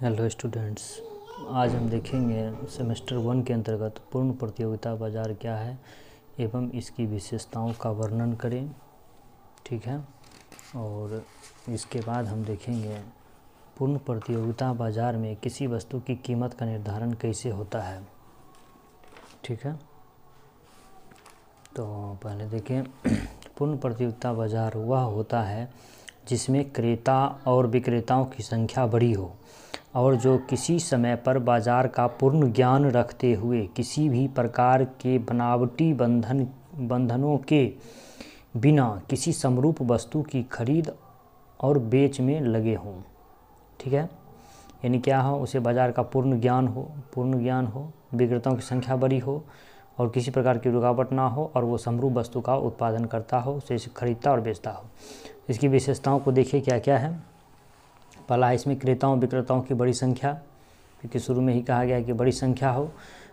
Hello students, आज हम देखेंगे सेमेस्टर 1 के अंतर्गत पूर्ण प्रतियोगिता बाज़ार क्या है एवं इसकी विशेषताओं का वर्णन करें। ठीक है। और इसके बाद हम देखेंगे पूर्ण प्रतियोगिता बाज़ार में किसी वस्तु की कीमत का निर्धारण कैसे होता है। ठीक है। तो पहले देखें, पूर्ण प्रतियोगिता बाज़ार वह होता है जिसमें क्रेता और विक्रेताओं की संख्या बड़ी हो और जो किसी समय पर बाज़ार का पूर्ण ज्ञान रखते हुए किसी भी प्रकार के बनावटी बंधनों के बिना किसी समरूप वस्तु की खरीद और बेच में लगे हों। ठीक है। यानी क्या हो, उसे बाज़ार का पूर्ण ज्ञान हो, विक्रेताओं की संख्या बड़ी हो और किसी प्रकार की रुकावट ना हो और वो समरूप वस्तु का उत्पादन करता हो, उसे खरीदता और बेचता हो। इसकी विशेषताओं को देखिए क्या क्या है। पहला है इसमें क्रेताओं विक्रेताओं की बड़ी संख्या, क्योंकि शुरू में ही कहा गया है कि बड़ी संख्या हो।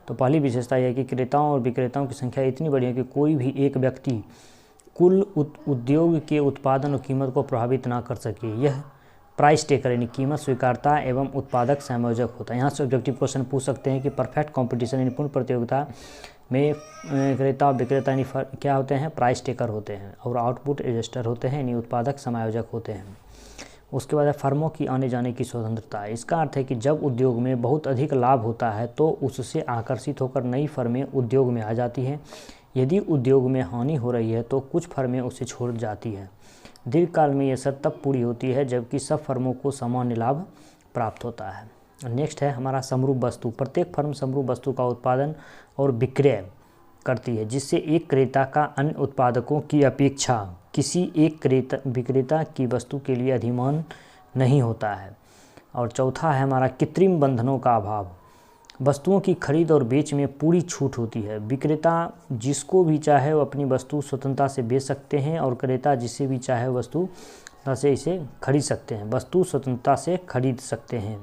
तो पहली विशेषता यह है कि क्रेताओं और विक्रेताओं की संख्या इतनी बड़ी है कि कोई भी एक व्यक्ति कुल उद्योग के उत्पादन और कीमत को प्रभावित ना कर सके। यह प्राइस टेकर यानी कीमत स्वीकारता एवं उत्पादक संयोजक होता है। यहाँ से ऑब्जेक्टिव क्वेश्चन पूछ सकते हैं कि परफेक्ट कॉम्पिटिशन यानी पूर्ण प्रतियोगिता में क्रेता और विक्रेता यानी क्या होते हैं, प्राइस टेकर होते हैं, और आउटपुट एडजस्टर होते हैं यानी उत्पादक समायोजक होते हैं। उसके बाद है फर्मों की आने जाने की स्वतंत्रता। इसका अर्थ है कि जब उद्योग में बहुत अधिक लाभ होता है तो उससे आकर्षित होकर नई फर्में उद्योग में आ जाती हैं। यदि उद्योग में हानि हो रही है तो कुछ फर्में उसे छोड़ जाती हैं। दीर्घकाल में यह शर्त तब पूरी होती है जबकि सब फर्मों को सामान्य लाभ प्राप्त होता है। नेक्स्ट है हमारा समरूप वस्तु। प्रत्येक फर्म समरूप वस्तु का उत्पादन और विक्रय करती है, जिससे एक क्रेता का अन्य उत्पादकों की अपेक्षा किसी एक विक्रेता की वस्तु के लिए अधिमान नहीं होता है। और चौथा है हमारा कृत्रिम बंधनों का अभाव। वस्तुओं की खरीद और बेच में पूरी छूट होती है। विक्रेता जिसको भी चाहे वो अपनी वस्तु स्वतंत्रता से बेच सकते हैं और क्रेता जिसे भी चाहे वस्तु से इसे खरीद सकते हैं, वस्तु स्वतंत्रता से खरीद सकते हैं।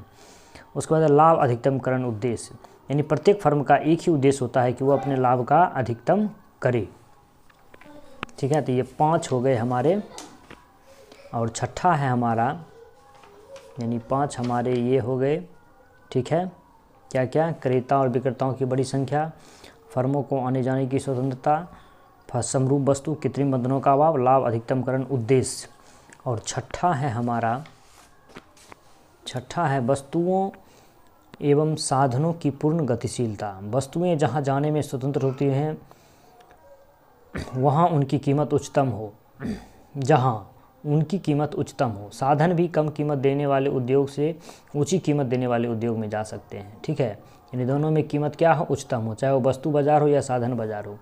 उसके बाद लाभ अधिकतमकरण उद्देश्य, यानी प्रत्येक फर्म का एक ही उद्देश्य होता है कि वो अपने लाभ का अधिकतम करे। ठीक है। तो ये 5 हो गए हमारे। और छठा है हमारा, यानी 5 हमारे ये हो गए। ठीक है। क्या क्या, क्रेता और विक्रेताओं की बड़ी संख्या, फर्मों को आने जाने की स्वतंत्रता, समरूप वस्तु, कृत्रिम बंधनों का अभाव, लाभ अधिकतमकरण उद्देश्य। और छठा है वस्तुओं एवं साधनों की पूर्ण गतिशीलता। वस्तुएं जहां जाने में स्वतंत्र होती हैं वहां उनकी कीमत उच्चतम हो, साधन भी कम कीमत देने वाले उद्योग से ऊंची कीमत देने वाले उद्योग में जा सकते हैं। ठीक है। यानी दोनों में कीमत क्या हो, उच्चतम हो, चाहे वो वस्तु बाजार हो या साधन बाजार हो।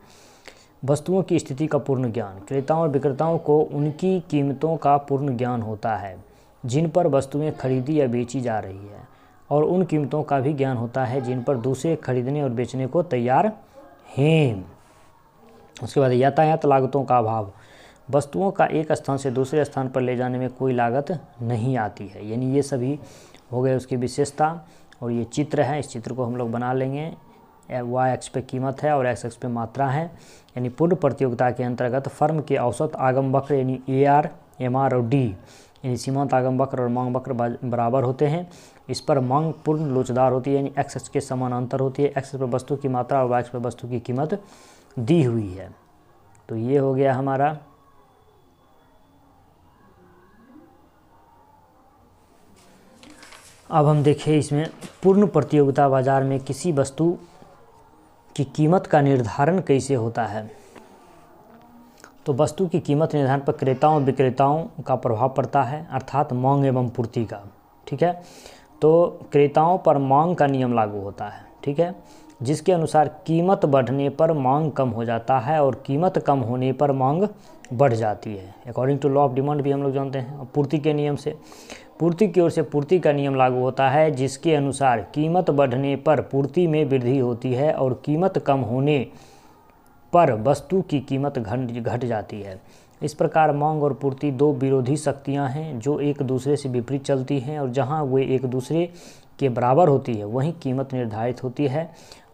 वस्तुओं की स्थिति का पूर्ण ज्ञान। क्रेताओं और विक्रेताओं को उनकी कीमतों का पूर्ण ज्ञान होता है जिन पर वस्तुएं खरीदी या बेची जा रही है, और उन कीमतों का भी ज्ञान होता है जिन पर दूसरे खरीदने और बेचने को तैयार हैं। उसके बाद यातायात लागतों का अभाव। वस्तुओं का एक स्थान से दूसरे स्थान पर ले जाने में कोई लागत नहीं आती है। यानी ये सभी हो गए उसकी विशेषता। और ये चित्र है, इस चित्र को हम लोग बना लेंगे। वाई एक्स पे कीमत है और एक्स एक्स पे मात्रा है। यानी पूर्ण प्रतियोगिता के अंतर्गत फर्म के औसत आगम वक्र यानी AR, MR और D यानी सीमांत आगम वक्र और मांग वक्र बराबर होते हैं। इस पर मांग पूर्ण लोचदार होती है, यानी एक्स एक्स के समानांतर होती है। एक्स पर वस्तु की मात्रा और वाई एक्स पर वस्तु की कीमत दी हुई है। तो ये हो गया हमारा। अब हम देखें इसमें पूर्ण प्रतियोगिता बाजार में किसी वस्तु की कीमत का निर्धारण कैसे होता है। तो वस्तु की कीमत निर्धारण पर क्रेताओं और विक्रेताओं का प्रभाव पड़ता है, अर्थात मांग एवं पूर्ति का। ठीक है। तो क्रेताओं पर मांग का नियम लागू होता है। ठीक है। जिसके अनुसार कीमत बढ़ने पर मांग कम हो जाता है और कीमत कम होने पर मांग बढ़ जाती है। According to law of demand भी हम लोग जानते हैं। पूर्ति के नियम से, पूर्ति की ओर से पूर्ति का नियम लागू होता है, जिसके अनुसार कीमत बढ़ने पर पूर्ति में वृद्धि होती है और कीमत कम होने पर वस्तु की कीमत घट जाती है। इस प्रकार मांग और पूर्ति दो विरोधी शक्तियां हैं जो एक दूसरे से विपरीत चलती हैं, और जहां वे एक दूसरे के बराबर होती है वहीं कीमत निर्धारित होती है।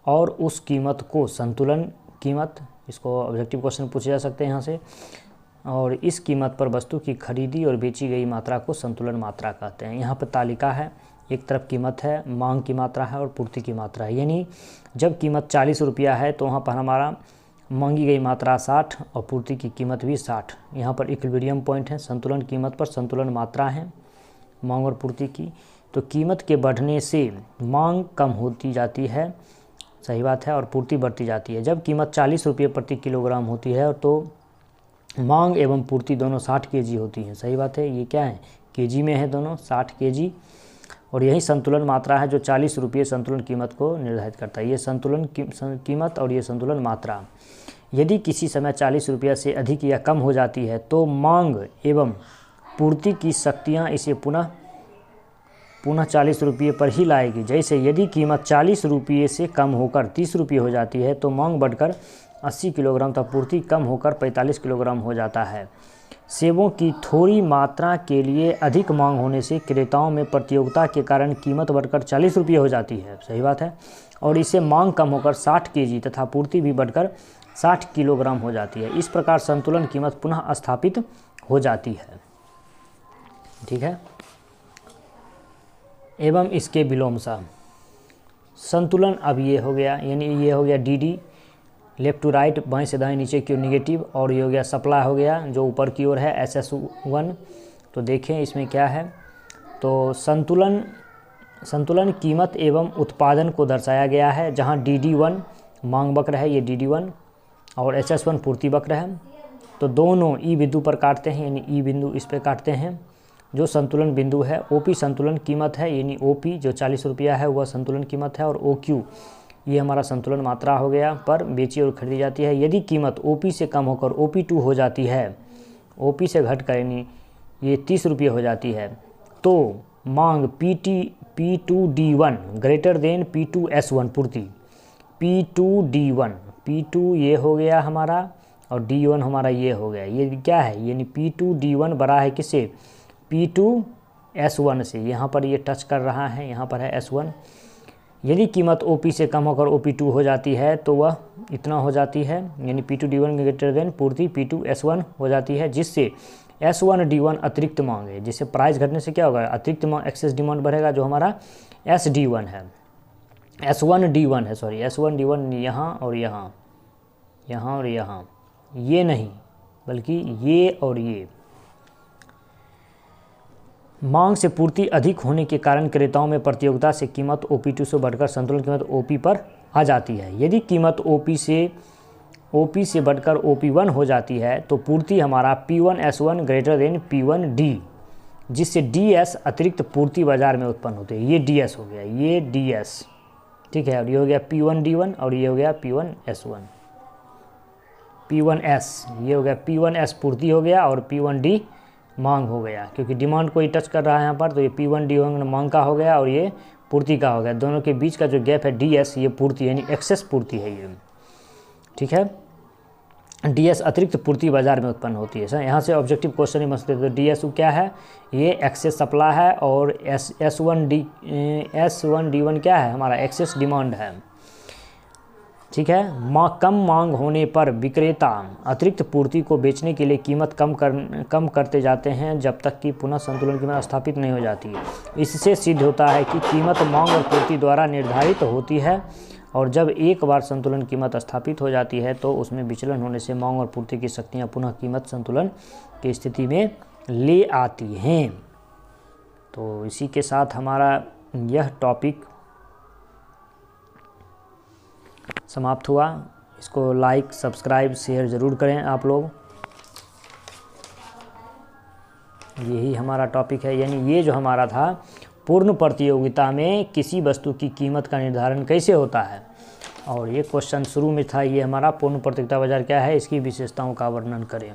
और उस कीमत को संतुलन कीमत, इसको ऑब्जेक्टिव क्वेश्चन पूछे जा सकते हैं यहाँ से, और इस कीमत पर वस्तु की खरीदी और बेची गई मात्रा को संतुलन मात्रा कहते हैं। यहाँ पर तालिका है, एक तरफ कीमत है, मांग की मात्रा है और पूर्ति की मात्रा है। यानी जब कीमत 40 रुपया है तो वहाँ पर हमारा मांगी गई मात्रा 60 और पूर्ति की कीमत भी 60। यहाँ पर इक्विलिब्रियम पॉइंट है, संतुलन कीमत पर संतुलन मात्रा है मांग और पूर्ति की। तो कीमत के बढ़ने से मांग कम होती जाती है, सही बात है, और पूर्ति बढ़ती जाती है। जब कीमत 40 रुपये प्रति किलोग्राम होती है तो मांग एवं पूर्ति दोनों 60 केजी होती हैं, सही बात है। ये क्या है, केजी में है दोनों, 60 केजी। और यही संतुलन मात्रा है जो 40 रुपये संतुलन कीमत को निर्धारित करता है। ये संतुलन कीमत और ये संतुलन मात्रा। यदि किसी समय 40 रुपया से अधिक या कम हो जाती है तो मांग एवं पूर्ति की शक्तियाँ इसे पुनः 40 रुपये पर ही लाएगी। जैसे यदि कीमत 40 रुपये से कम होकर 30 रुपये हो जाती है तो मांग बढ़कर 80 किलोग्राम तक, पूर्ति कम होकर 45 किलोग्राम हो जाता है। सेबों की थोड़ी मात्रा के लिए अधिक मांग होने से क्रेताओं में प्रतियोगिता के कारण कीमत बढ़कर 40 रुपये हो जाती है, सही बात है। और इसे मांग कम होकर 60 केजी तथा पूर्ति भी बढ़कर 60 किलोग्राम हो जाती है। इस प्रकार संतुलन कीमत पुनः स्थापित हो जाती है, ठीक है। एवं इसके विलोमसा संतुलन अब ये हो गया, यानी ये हो गया डी लेफ्ट टू राइट, बाएं से दाएं, नीचे की ओर निगेटिव। और ये हो गया सप्लाई हो गया जो ऊपर की ओर है SS1। तो देखें इसमें क्या है, तो संतुलन कीमत एवं उत्पादन को दर्शाया गया है, जहां DD1 मांग वक्र है, ये DD1, और SS1 पूर्ति वक्र है। तो दोनों ई बिंदु पर काटते हैं, यानी ई बिंदु इस पर काटते हैं जो संतुलन बिंदु है। OP संतुलन कीमत है, यानी OP जो 40 रुपया है वह संतुलन कीमत है। और OQ ये हमारा संतुलन मात्रा हो गया पर बेची और खरीदी जाती है। यदि कीमत OP से कम होकर OP2 हो जाती है, OP से घट कर यानी ये 30 रुपये हो जाती है, तो मांग P2D1 ग्रेटर देन P2S1 पूर्ति। P2D1 ये हो गया हमारा और D1 हमारा ये हो गया। ये क्या है, यानी P2D1 बड़ा है किससे, P2S1 से। यहाँ पर ये टच कर रहा है, यहाँ पर है S1। यदि कीमत OP से कम होकर OP2 हो जाती है तो वह इतना हो जाती है, यानी P2D1 ग्रेटर देन पूर्ति P2S1 हो जाती है, जिससे S1D1 अतिरिक्त मांग है। जिससे प्राइस घटने से क्या होगा, अतिरिक्त मांग, एक्सेस डिमांड बढ़ेगा, जो हमारा SD1 है, S1D1 है, सॉरी S1D1 यहाँ और यहाँ, यहाँ और यहाँ, ये नहीं बल्कि ये और ये। मांग से पूर्ति अधिक होने के कारण क्रेताओं में प्रतियोगिता से कीमत OP2 से बढ़कर संतुलन कीमत OP पर आ जाती है। यदि कीमत OP से बढ़कर OP1 हो जाती है तो पूर्ति हमारा P1S1 ग्रेटर देन P1D, जिससे DS अतिरिक्त पूर्ति बाजार में उत्पन्न होती है। ये DS हो गया, ये DS, ठीक है। और ये हो गया P1D1 और ये हो गया P1S1, P1S, ये हो गया P1S पूर्ति हो गया और P1D मांग हो गया, क्योंकि डिमांड को ही टच कर रहा है यहाँ पर। तो ये P1D1 मांग का हो गया और ये पूर्ति का हो गया। दोनों के बीच का जो गैप है DS, ये पूर्ति यानी एक्सेस पूर्ति है ये, ठीक है। DS अतिरिक्त पूर्ति बाजार में उत्पन्न होती है। सर यहाँ से ऑब्जेक्टिव क्वेश्चन ही मस्त। तो DS क्या है, ये एक्सेस सप्लाई है और S1D1 क्या है, हमारा एक्सेस डिमांड है, ठीक है। कम मांग होने पर विक्रेता अतिरिक्त पूर्ति को बेचने के लिए कीमत कम करते जाते हैं जब तक कि पुनः संतुलन कीमत स्थापित नहीं हो जाती। इससे सिद्ध होता है कि कीमत मांग और पूर्ति द्वारा निर्धारित होती है, और जब एक बार संतुलन कीमत स्थापित हो जाती है तो उसमें विचलन होने से मांग और पूर्ति की शक्तियाँ पुनः कीमत संतुलन की स्थिति में ले आती हैं। तो इसी के साथ हमारा यह टॉपिक समाप्त हुआ। इसको लाइक, सब्सक्राइब, शेयर ज़रूर करें आप लोग। यही हमारा टॉपिक है, यानी ये जो हमारा था पूर्ण प्रतियोगिता में किसी वस्तु की कीमत का निर्धारण कैसे होता है, और ये क्वेश्चन शुरू में था, ये हमारा पूर्ण प्रतियोगिता बाजार क्या है, इसकी विशेषताओं का वर्णन करें।